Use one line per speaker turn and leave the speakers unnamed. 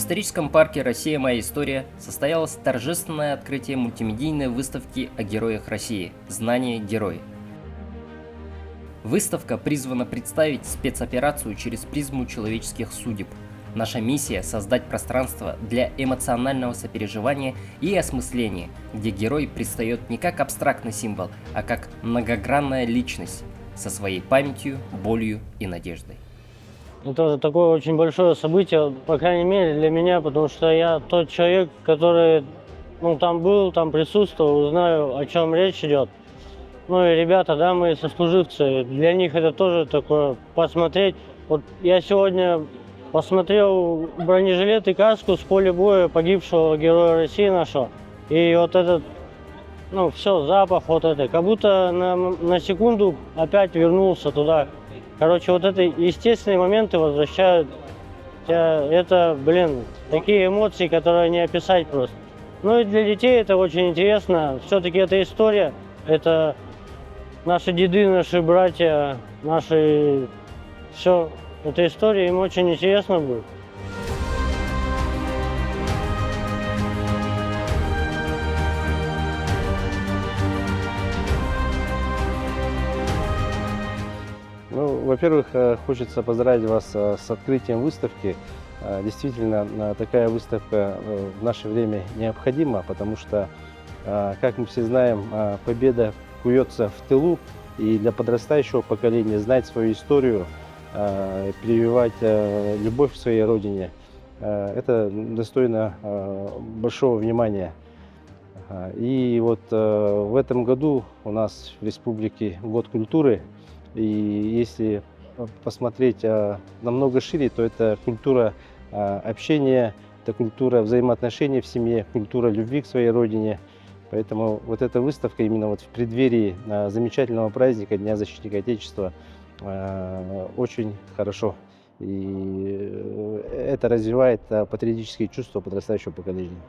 историческом парке «Россия. Моя история» состоялось торжественное открытие мультимедийной выставки о героях России «Знание. Герой». Выставка призвана представить спецоперацию через призму человеческих судеб. Наша миссия – создать пространство для эмоционального сопереживания и осмысления, где герой предстает не как абстрактный символ, а как многогранная личность со своей памятью, болью и надеждой.
Это такое очень большое событие, по крайней мере для меня, потому что я тот человек, который там был, там присутствовал, знаю, о чем речь идет. Ну и ребята, да, мои сослуживцы, для них это тоже такое посмотреть. Вот я сегодня посмотрел бронежилет и каску с поля боя погибшего героя России нашего. И вот этот, все, запах вот это, как будто на секунду опять вернулся туда. Короче, вот это естественные моменты возвращают тебя. Это, такие эмоции, которые не описать просто. Ну и для детей это очень интересно. Все-таки это история, это наши деды, наши братья, наши... Все, эта история им очень интересно будет.
Во-первых, хочется поздравить вас с открытием выставки. Действительно, такая выставка в наше время необходима, потому что, как мы все знаем, победа куется в тылу, и для подрастающего поколения знать свою историю, прививать любовь к своей родине, это достойно большого внимания. И вот в этом году у нас в республике год культуры. И если посмотреть намного шире, то это культура общения, это культура взаимоотношений в семье, культура любви к своей родине. Поэтому вот эта выставка именно вот в преддверии замечательного праздника Дня защитника Отечества очень хорошо. И это развивает патриотические чувства подрастающего поколения.